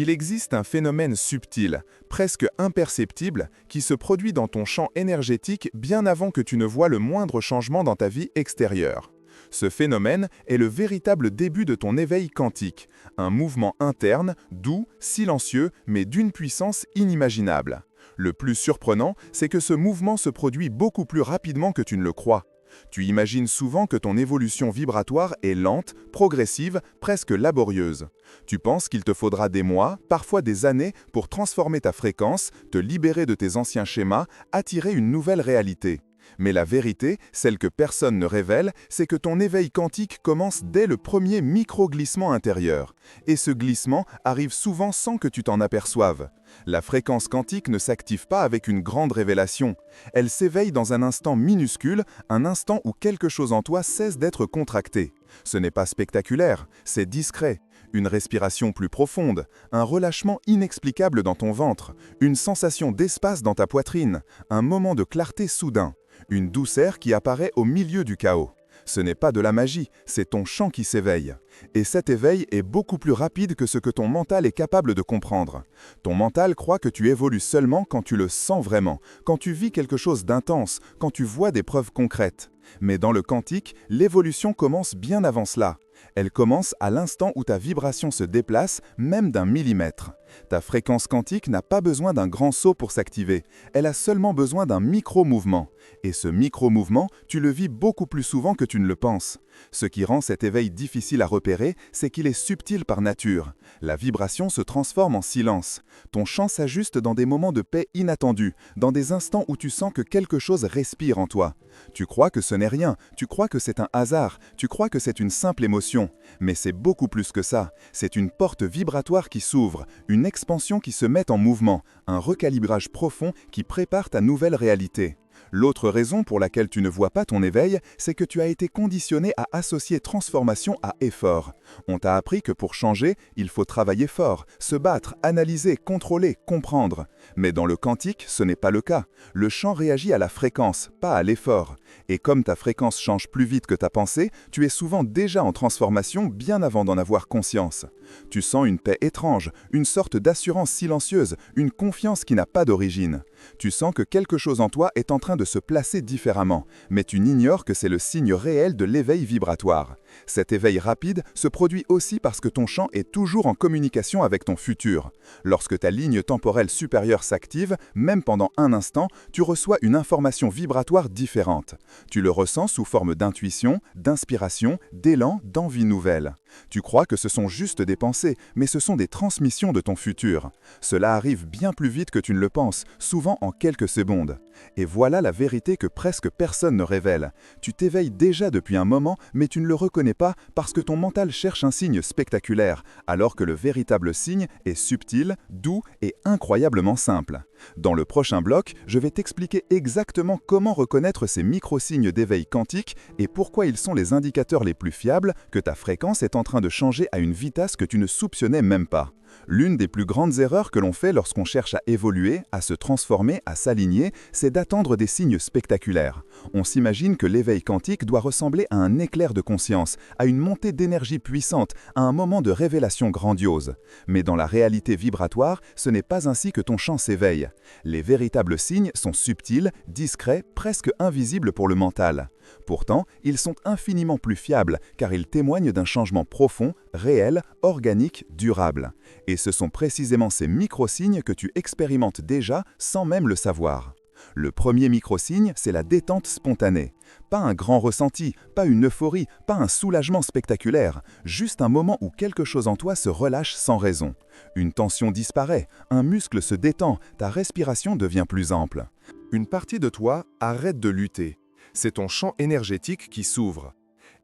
Il existe un phénomène subtil, presque imperceptible, qui se produit dans ton champ énergétique bien avant que tu ne vois le moindre changement dans ta vie extérieure. Ce phénomène est le véritable début de ton éveil quantique, un mouvement interne, doux, silencieux, mais d'une puissance inimaginable. Le plus surprenant, c'est que ce mouvement se produit beaucoup plus rapidement que tu ne le crois. Tu imagines souvent que ton évolution vibratoire est lente, progressive, presque laborieuse. Tu penses qu'il te faudra des mois, parfois des années, pour transformer ta fréquence, te libérer de tes anciens schémas, attirer une nouvelle réalité. Mais la vérité, celle que personne ne révèle, c'est que ton éveil quantique commence dès le premier micro-glissement intérieur. Et ce glissement arrive souvent sans que tu t'en aperçoives. La fréquence quantique ne s'active pas avec une grande révélation. Elle s'éveille dans un instant minuscule, un instant où quelque chose en toi cesse d'être contracté. Ce n'est pas spectaculaire, c'est discret. Une respiration plus profonde, un relâchement inexplicable dans ton ventre, une sensation d'espace dans ta poitrine, un moment de clarté soudain. Une douceur qui apparaît au milieu du chaos. Ce n'est pas de la magie, c'est ton champ qui s'éveille. Et cet éveil est beaucoup plus rapide que ce que ton mental est capable de comprendre. Ton mental croit que tu évolues seulement quand tu le sens vraiment, quand tu vis quelque chose d'intense, quand tu vois des preuves concrètes. Mais dans le quantique, l'évolution commence bien avant cela. Elle commence à l'instant où ta vibration se déplace, même d'un millimètre. Ta fréquence quantique n'a pas besoin d'un grand saut pour s'activer, elle a seulement besoin d'un micro-mouvement. Et ce micro-mouvement, tu le vis beaucoup plus souvent que tu ne le penses. Ce qui rend cet éveil difficile à repérer, c'est qu'il est subtil par nature. La vibration se transforme en silence. Ton champ s'ajuste dans des moments de paix inattendus, dans des instants où tu sens que quelque chose respire en toi. Tu crois que ce n'est rien, tu crois que c'est un hasard, tu crois que c'est une simple émotion. Mais c'est beaucoup plus que ça. C'est une porte vibratoire qui s'ouvre, une expansion qui se met en mouvement, un recalibrage profond qui prépare ta nouvelle réalité. L'autre raison pour laquelle tu ne vois pas ton éveil, c'est que tu as été conditionné à associer transformation à effort. On t'a appris que pour changer, il faut travailler fort, se battre, analyser, contrôler, comprendre. Mais dans le quantique, ce n'est pas le cas. Le champ réagit à la fréquence, pas à l'effort. Et comme ta fréquence change plus vite que ta pensée, tu es souvent déjà en transformation bien avant d'en avoir conscience. Tu sens une paix étrange, une sorte d'assurance silencieuse, une confiance qui n'a pas d'origine. Tu sens que quelque chose en toi est en train de se placer différemment, mais tu n'ignores que c'est le signe réel de l'éveil vibratoire. Cet éveil rapide se produit aussi parce que ton champ est toujours en communication avec ton futur. Lorsque ta ligne temporelle supérieure s'active, même pendant un instant, tu reçois une information vibratoire différente. Tu le ressens sous forme d'intuition, d'inspiration, d'élan, d'envie nouvelle. Tu crois que ce sont juste des pensées, mais ce sont des transmissions de ton futur. Cela arrive bien plus vite que tu ne le penses, souvent en quelques secondes. Et voilà la vérité que presque personne ne révèle. Tu t'éveilles déjà depuis un moment, mais tu ne le reconnais pas parce que ton mental cherche un signe spectaculaire, alors que le véritable signe est subtil, doux et incroyablement simple. Dans le prochain bloc, je vais t'expliquer exactement comment reconnaître ces micro-signes d'éveil quantique et pourquoi ils sont les indicateurs les plus fiables que ta fréquence est en train de changer à une vitesse que tu ne soupçonnais même pas. L'une des plus grandes erreurs que l'on fait lorsqu'on cherche à évoluer, à se transformer, à s'aligner, c'est d'attendre des signes spectaculaires. On s'imagine que l'éveil quantique doit ressembler à un éclair de conscience, à une montée d'énergie puissante, à un moment de révélation grandiose. Mais dans la réalité vibratoire, ce n'est pas ainsi que ton champ s'éveille. Les véritables signes sont subtils, discrets, presque invisibles pour le mental. Pourtant, ils sont infiniment plus fiables car ils témoignent d'un changement profond, réel, organique, durable. Et ce sont précisément ces micro-signes que tu expérimentes déjà sans même le savoir. Le premier micro-signe, c'est la détente spontanée. Pas un grand ressenti, pas une euphorie, pas un soulagement spectaculaire, juste un moment où quelque chose en toi se relâche sans raison. Une tension disparaît, un muscle se détend, ta respiration devient plus ample. Une partie de toi arrête de lutter. C'est ton champ énergétique qui s'ouvre.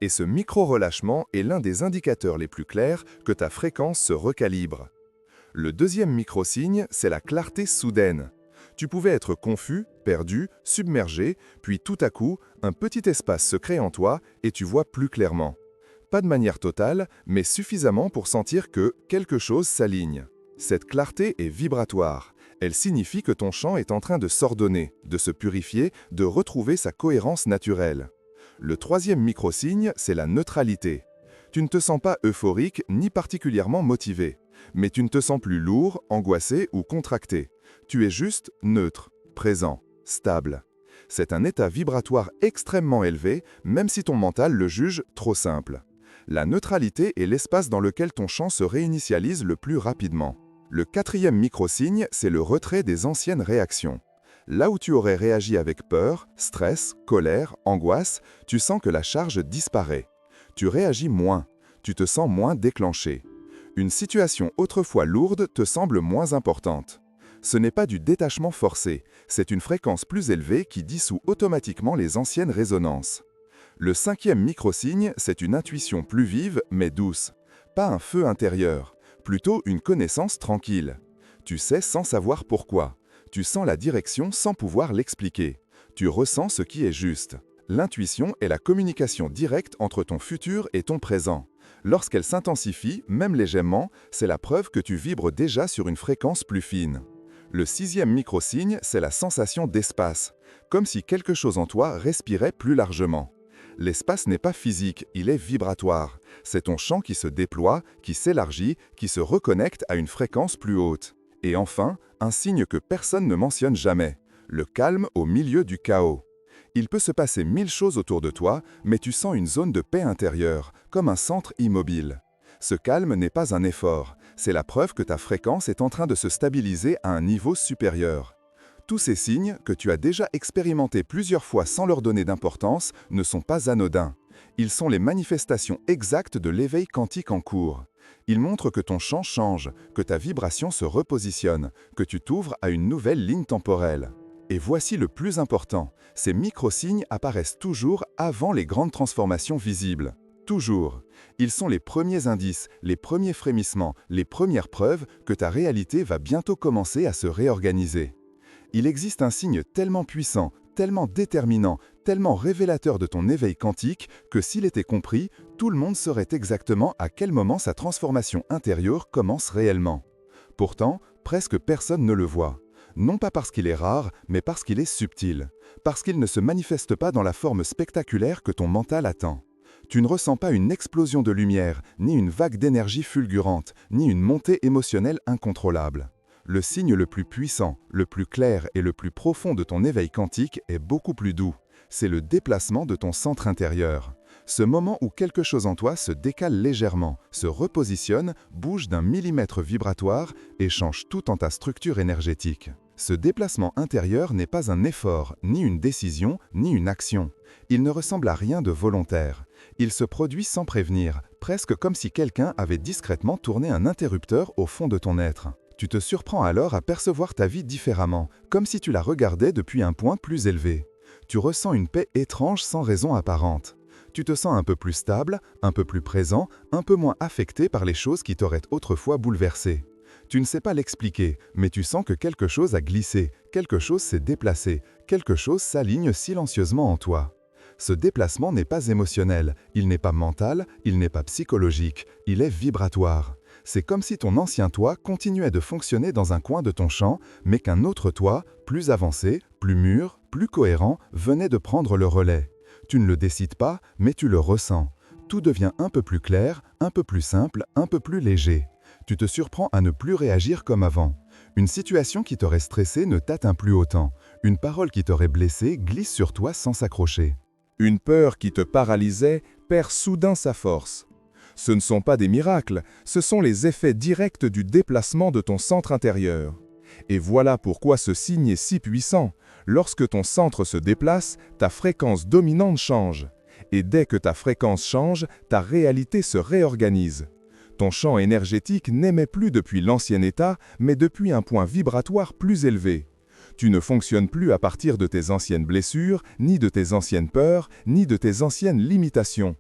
Et ce micro-relâchement est l'un des indicateurs les plus clairs que ta fréquence se recalibre. Le deuxième micro-signe, c'est la clarté soudaine. Tu pouvais être confus, perdu, submergé, puis tout à coup, un petit espace se crée en toi et tu vois plus clairement. Pas de manière totale, mais suffisamment pour sentir que quelque chose s'aligne. Cette clarté est vibratoire. Elle signifie que ton champ est en train de s'ordonner, de se purifier, de retrouver sa cohérence naturelle. Le troisième micro-signe, c'est la neutralité. Tu ne te sens pas euphorique ni particulièrement motivé. Mais tu ne te sens plus lourd, angoissé ou contracté. Tu es juste neutre, présent, stable. C'est un état vibratoire extrêmement élevé, même si ton mental le juge trop simple. La neutralité est l'espace dans lequel ton champ se réinitialise le plus rapidement. Le quatrième microsigne, c'est le retrait des anciennes réactions. Là où tu aurais réagi avec peur, stress, colère, angoisse, tu sens que la charge disparaît. Tu réagis moins, tu te sens moins déclenché. Une situation autrefois lourde te semble moins importante. Ce n'est pas du détachement forcé, c'est une fréquence plus élevée qui dissout automatiquement les anciennes résonances. Le cinquième microsigne, c'est une intuition plus vive mais douce. Pas un feu intérieur, plutôt une connaissance tranquille. Tu sais sans savoir pourquoi. Tu sens la direction sans pouvoir l'expliquer. Tu ressens ce qui est juste. L'intuition est la communication directe entre ton futur et ton présent. Lorsqu'elle s'intensifie, même légèrement, c'est la preuve que tu vibres déjà sur une fréquence plus fine. Le sixième microsigne, c'est la sensation d'espace, comme si quelque chose en toi respirait plus largement. L'espace n'est pas physique, il est vibratoire. C'est ton champ qui se déploie, qui s'élargit, qui se reconnecte à une fréquence plus haute. Et enfin, un signe que personne ne mentionne jamais, le calme au milieu du chaos. Il peut se passer 1000 choses autour de toi, mais tu sens une zone de paix intérieure, comme un centre immobile. Ce calme n'est pas un effort, c'est la preuve que ta fréquence est en train de se stabiliser à un niveau supérieur. Tous ces signes, que tu as déjà expérimentés plusieurs fois sans leur donner d'importance, ne sont pas anodins. Ils sont les manifestations exactes de l'éveil quantique en cours. Ils montrent que ton champ change, que ta vibration se repositionne, que tu t'ouvres à une nouvelle ligne temporelle. Et voici le plus important, ces microsignes apparaissent toujours avant les grandes transformations visibles. Toujours. Ils sont les premiers indices, les premiers frémissements, les premières preuves que ta réalité va bientôt commencer à se réorganiser. Il existe un signe tellement puissant, tellement déterminant, tellement révélateur de ton éveil quantique que s'il était compris, tout le monde saurait exactement à quel moment sa transformation intérieure commence réellement. Pourtant, presque personne ne le voit. Non pas parce qu'il est rare, mais parce qu'il est subtil. Parce qu'il ne se manifeste pas dans la forme spectaculaire que ton mental attend. Tu ne ressens pas une explosion de lumière, ni une vague d'énergie fulgurante, ni une montée émotionnelle incontrôlable. Le signe le plus puissant, le plus clair et le plus profond de ton éveil quantique est beaucoup plus doux. C'est le déplacement de ton centre intérieur. Ce moment où quelque chose en toi se décale légèrement, se repositionne, bouge d'un millimètre vibratoire et change tout en ta structure énergétique. Ce déplacement intérieur n'est pas un effort, ni une décision, ni une action. Il ne ressemble à rien de volontaire. Il se produit sans prévenir, presque comme si quelqu'un avait discrètement tourné un interrupteur au fond de ton être. Tu te surprends alors à percevoir ta vie différemment, comme si tu la regardais depuis un point plus élevé. Tu ressens une paix étrange sans raison apparente. Tu te sens un peu plus stable, un peu plus présent, un peu moins affecté par les choses qui t'auraient autrefois bouleversé. Tu ne sais pas l'expliquer, mais tu sens que quelque chose a glissé, quelque chose s'est déplacé, quelque chose s'aligne silencieusement en toi. Ce déplacement n'est pas émotionnel, il n'est pas mental, il n'est pas psychologique, il est vibratoire. C'est comme si ton ancien toi continuait de fonctionner dans un coin de ton champ, mais qu'un autre toi, plus avancé, plus mûr, plus cohérent, venait de prendre le relais. Tu ne le décides pas, mais tu le ressens. Tout devient un peu plus clair, un peu plus simple, un peu plus léger. Tu te surprends à ne plus réagir comme avant. Une situation qui t'aurait stressé ne t'atteint plus autant. Une parole qui t'aurait blessé glisse sur toi sans s'accrocher. Une peur qui te paralysait perd soudain sa force. Ce ne sont pas des miracles, ce sont les effets directs du déplacement de ton centre intérieur. Et voilà pourquoi ce signe est si puissant. Lorsque ton centre se déplace, ta fréquence dominante change. Et dès que ta fréquence change, ta réalité se réorganise. Ton champ énergétique n'émet plus depuis l'ancien état, mais depuis un point vibratoire plus élevé. Tu ne fonctionnes plus à partir de tes anciennes blessures, ni de tes anciennes peurs, ni de tes anciennes limitations.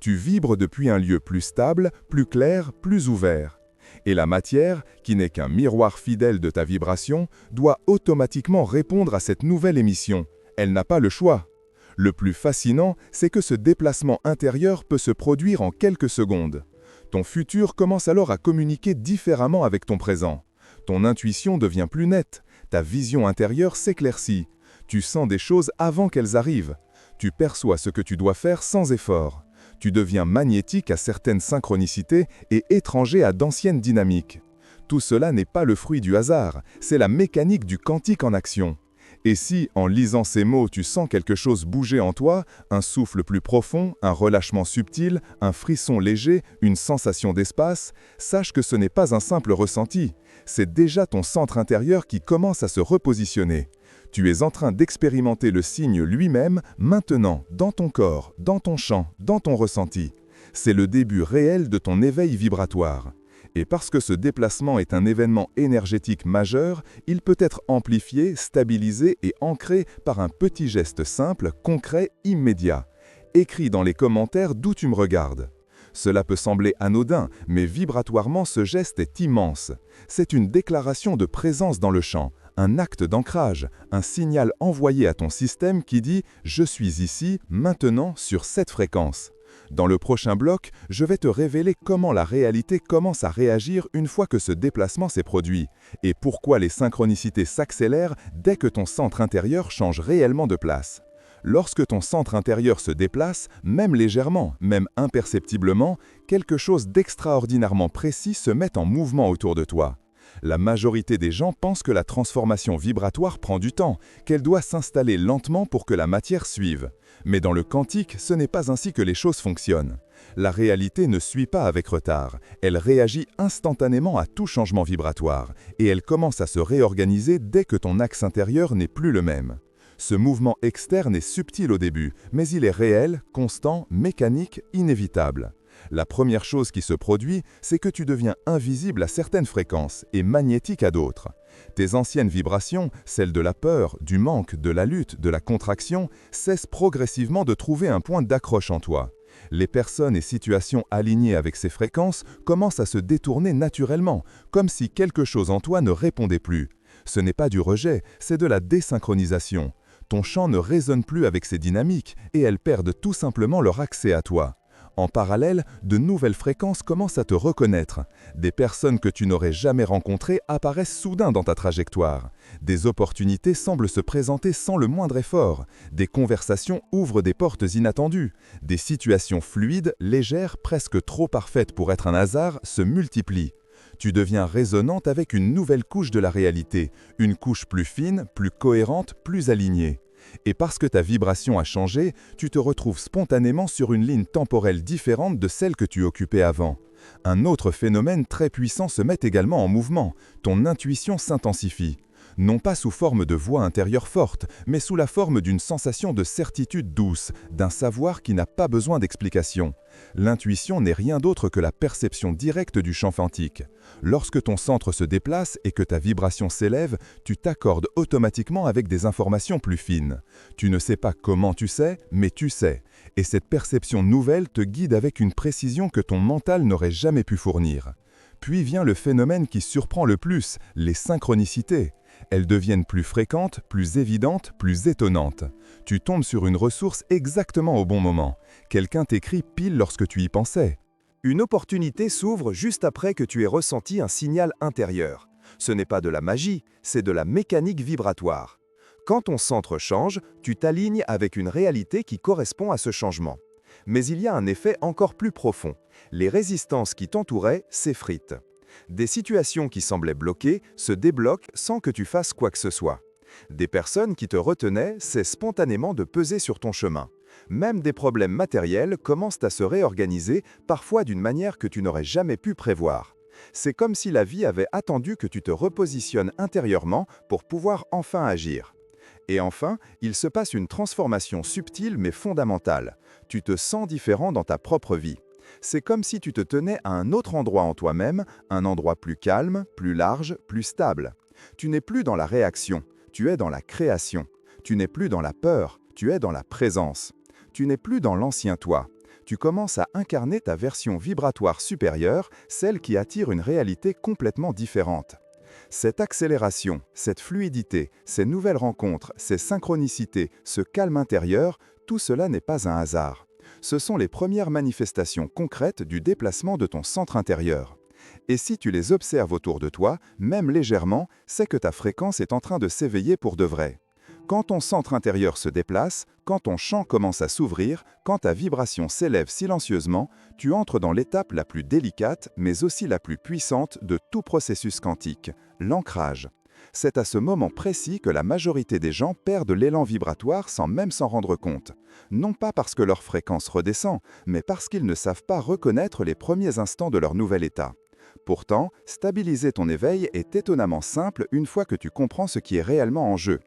Tu vibres depuis un lieu plus stable, plus clair, plus ouvert. Et la matière, qui n'est qu'un miroir fidèle de ta vibration, doit automatiquement répondre à cette nouvelle émission. Elle n'a pas le choix. Le plus fascinant, c'est que ce déplacement intérieur peut se produire en quelques secondes. Ton futur commence alors à communiquer différemment avec ton présent. Ton intuition devient plus nette, ta vision intérieure s'éclaircit. Tu sens des choses avant qu'elles arrivent. Tu perçois ce que tu dois faire sans effort. Tu deviens magnétique à certaines synchronicités et étranger à d'anciennes dynamiques. Tout cela n'est pas le fruit du hasard, c'est la mécanique du quantique en action. Et si, en lisant ces mots, tu sens quelque chose bouger en toi, un souffle plus profond, un relâchement subtil, un frisson léger, une sensation d'espace, sache que ce n'est pas un simple ressenti, c'est déjà ton centre intérieur qui commence à se repositionner. Tu es en train d'expérimenter le signe lui-même, maintenant, dans ton corps, dans ton champ, dans ton ressenti. C'est le début réel de ton éveil vibratoire. Et parce que ce déplacement est un événement énergétique majeur, il peut être amplifié, stabilisé et ancré par un petit geste simple, concret, immédiat. Écris dans les commentaires d'où tu me regardes. Cela peut sembler anodin, mais vibratoirement ce geste est immense. C'est une déclaration de présence dans le champ, un acte d'ancrage, un signal envoyé à ton système qui dit « Je suis ici, maintenant, sur cette fréquence ». Dans le prochain bloc, je vais te révéler comment la réalité commence à réagir une fois que ce déplacement s'est produit, et pourquoi les synchronicités s'accélèrent dès que ton centre intérieur change réellement de place. Lorsque ton centre intérieur se déplace, même légèrement, même imperceptiblement, quelque chose d'extraordinairement précis se met en mouvement autour de toi. La majorité des gens pensent que la transformation vibratoire prend du temps, qu'elle doit s'installer lentement pour que la matière suive. Mais dans le quantique, ce n'est pas ainsi que les choses fonctionnent. La réalité ne suit pas avec retard, elle réagit instantanément à tout changement vibratoire, et elle commence à se réorganiser dès que ton axe intérieur n'est plus le même. Ce mouvement externe est subtil au début, mais il est réel, constant, mécanique, inévitable. La première chose qui se produit, c'est que tu deviens invisible à certaines fréquences et magnétique à d'autres. Tes anciennes vibrations, celles de la peur, du manque, de la lutte, de la contraction, cessent progressivement de trouver un point d'accroche en toi. Les personnes et situations alignées avec ces fréquences commencent à se détourner naturellement, comme si quelque chose en toi ne répondait plus. Ce n'est pas du rejet, c'est de la désynchronisation. Ton champ ne résonne plus avec ces dynamiques et elles perdent tout simplement leur accès à toi. En parallèle, de nouvelles fréquences commencent à te reconnaître. Des personnes que tu n'aurais jamais rencontrées apparaissent soudain dans ta trajectoire. Des opportunités semblent se présenter sans le moindre effort. Des conversations ouvrent des portes inattendues. Des situations fluides, légères, presque trop parfaites pour être un hasard, se multiplient. Tu deviens résonante avec une nouvelle couche de la réalité, une couche plus fine, plus cohérente, plus alignée. Et parce que ta vibration a changé, tu te retrouves spontanément sur une ligne temporelle différente de celle que tu occupais avant. Un autre phénomène très puissant se met également en mouvement, ton intuition s'intensifie. Non pas sous forme de voix intérieure forte, mais sous la forme d'une sensation de certitude douce, d'un savoir qui n'a pas besoin d'explication. L'intuition n'est rien d'autre que la perception directe du champ quantique. Lorsque ton centre se déplace et que ta vibration s'élève, tu t'accordes automatiquement avec des informations plus fines. Tu ne sais pas comment tu sais, mais tu sais. Et cette perception nouvelle te guide avec une précision que ton mental n'aurait jamais pu fournir. Puis vient le phénomène qui surprend le plus, les synchronicités. Elles deviennent plus fréquentes, plus évidentes, plus étonnantes. Tu tombes sur une ressource exactement au bon moment. Quelqu'un t'écrit pile lorsque tu y pensais. Une opportunité s'ouvre juste après que tu aies ressenti un signal intérieur. Ce n'est pas de la magie, c'est de la mécanique vibratoire. Quand ton centre change, tu t'alignes avec une réalité qui correspond à ce changement. Mais il y a un effet encore plus profond. Les résistances qui t'entouraient s'effritent. Des situations qui semblaient bloquées se débloquent sans que tu fasses quoi que ce soit. Des personnes qui te retenaient cessent spontanément de peser sur ton chemin. Même des problèmes matériels commencent à se réorganiser, parfois d'une manière que tu n'aurais jamais pu prévoir. C'est comme si la vie avait attendu que tu te repositionnes intérieurement pour pouvoir enfin agir. Et enfin, il se passe une transformation subtile mais fondamentale. Tu te sens différent dans ta propre vie. C'est comme si tu te tenais à un autre endroit en toi-même, un endroit plus calme, plus large, plus stable. Tu n'es plus dans la réaction, tu es dans la création. Tu n'es plus dans la peur, tu es dans la présence. Tu n'es plus dans l'ancien toi. Tu commences à incarner ta version vibratoire supérieure, celle qui attire une réalité complètement différente. Cette accélération, cette fluidité, ces nouvelles rencontres, ces synchronicités, ce calme intérieur, tout cela n'est pas un hasard. Ce sont les premières manifestations concrètes du déplacement de ton centre intérieur. Et si tu les observes autour de toi, même légèrement, c'est que ta fréquence est en train de s'éveiller pour de vrai. Quand ton centre intérieur se déplace, quand ton champ commence à s'ouvrir, quand ta vibration s'élève silencieusement, tu entres dans l'étape la plus délicate, mais aussi la plus puissante de tout processus quantique, l'ancrage. C'est à ce moment précis que la majorité des gens perdent l'élan vibratoire sans même s'en rendre compte. Non pas parce que leur fréquence redescend, mais parce qu'ils ne savent pas reconnaître les premiers instants de leur nouvel état. Pourtant, stabiliser ton éveil est étonnamment simple une fois que tu comprends ce qui est réellement en jeu.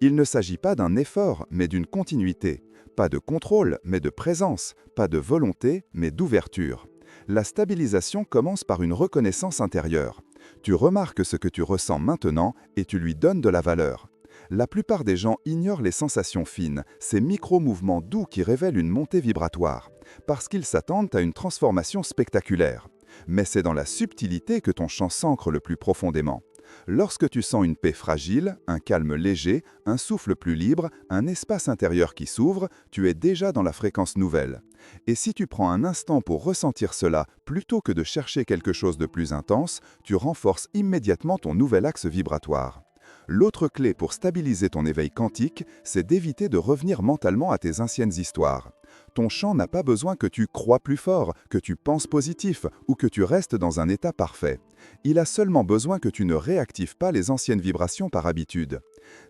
Il ne s'agit pas d'un effort, mais d'une continuité. Pas de contrôle, mais de présence. Pas de volonté, mais d'ouverture. La stabilisation commence par une reconnaissance intérieure. Tu remarques ce que tu ressens maintenant et tu lui donnes de la valeur. La plupart des gens ignorent les sensations fines, ces micro-mouvements doux qui révèlent une montée vibratoire, parce qu'ils s'attendent à une transformation spectaculaire. Mais c'est dans la subtilité que ton champ s'ancre le plus profondément. Lorsque tu sens une paix fragile, un calme léger, un souffle plus libre, un espace intérieur qui s'ouvre, tu es déjà dans la fréquence nouvelle. Et si tu prends un instant pour ressentir cela, plutôt que de chercher quelque chose de plus intense, tu renforces immédiatement ton nouvel axe vibratoire. L'autre clé pour stabiliser ton éveil quantique, c'est d'éviter de revenir mentalement à tes anciennes histoires. Ton champ n'a pas besoin que tu crois plus fort, que tu penses positif ou que tu restes dans un état parfait. Il a seulement besoin que tu ne réactives pas les anciennes vibrations par habitude.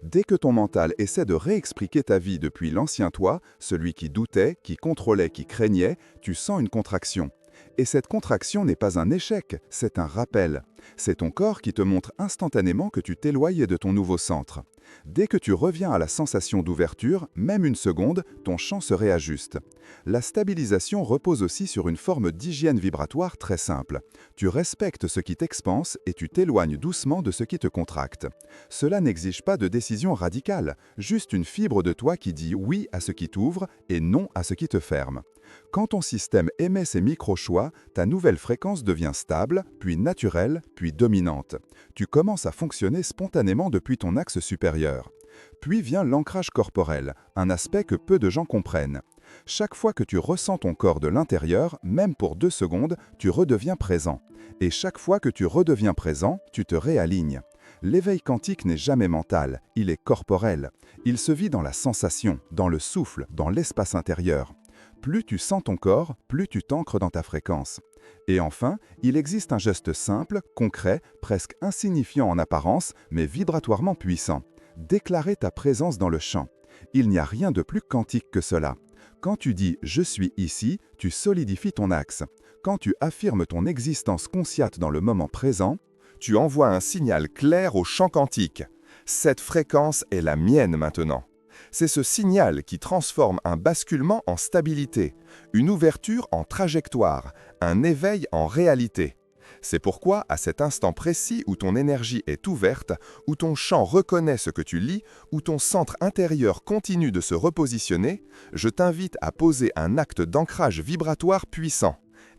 Dès que ton mental essaie de réexpliquer ta vie depuis l'ancien toi, celui qui doutait, qui contrôlait, qui craignait, tu sens une contraction. Et cette contraction n'est pas un échec, c'est un rappel. C'est ton corps qui te montre instantanément que tu t'éloignes de ton nouveau centre. Dès que tu reviens à la sensation d'ouverture, même une seconde, ton champ se réajuste. La stabilisation repose aussi sur une forme d'hygiène vibratoire très simple. Tu respectes ce qui t'expanse et tu t'éloignes doucement de ce qui te contracte. Cela n'exige pas de décision radicale, juste une fibre de toi qui dit oui à ce qui t'ouvre et non à ce qui te ferme. Quand ton système émet ces micro-choix, ta nouvelle fréquence devient stable, puis naturelle, puis dominante. Tu commences à fonctionner spontanément depuis ton axe supérieur. Puis vient l'ancrage corporel, un aspect que peu de gens comprennent. Chaque fois que tu ressens ton corps de l'intérieur, même pour 2 secondes, tu redeviens présent. Et chaque fois que tu redeviens présent, tu te réalignes. L'éveil quantique n'est jamais mental, il est corporel. Il se vit dans la sensation, dans le souffle, dans l'espace intérieur. Plus tu sens ton corps, plus tu t'ancres dans ta fréquence. Et enfin, il existe un geste simple, concret, presque insignifiant en apparence, mais vibratoirement puissant. Déclarer ta présence dans le champ. Il n'y a rien de plus quantique que cela. Quand tu dis « je suis ici », tu solidifies ton axe. Quand tu affirmes ton existence consciente dans le moment présent, tu envoies un signal clair au champ quantique. Cette fréquence est la mienne maintenant. C'est ce signal qui transforme un basculement en stabilité, une ouverture en trajectoire, un éveil en réalité. C'est pourquoi, à cet instant précis où ton énergie est ouverte, où ton champ reconnaît ce que tu lis, où ton centre intérieur continue de se repositionner, je t'invite à poser un acte d'ancrage vibratoire puissant.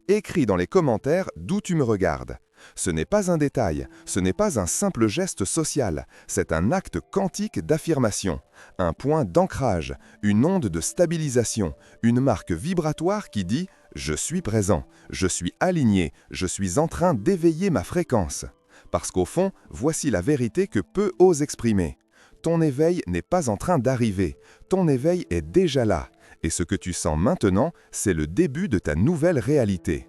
Écris dans les commentaires d'où tu me regardes. Ce n'est pas un détail, ce n'est pas un simple geste social, c'est un acte quantique d'affirmation, un point d'ancrage, une onde de stabilisation, une marque vibratoire qui dit « Je suis présent, je suis aligné, je suis en train d'éveiller ma fréquence ». Parce qu'au fond, voici la vérité que peu osent exprimer. Ton éveil n'est pas en train d'arriver, ton éveil est déjà là, et ce que tu sens maintenant, c'est le début de ta nouvelle réalité.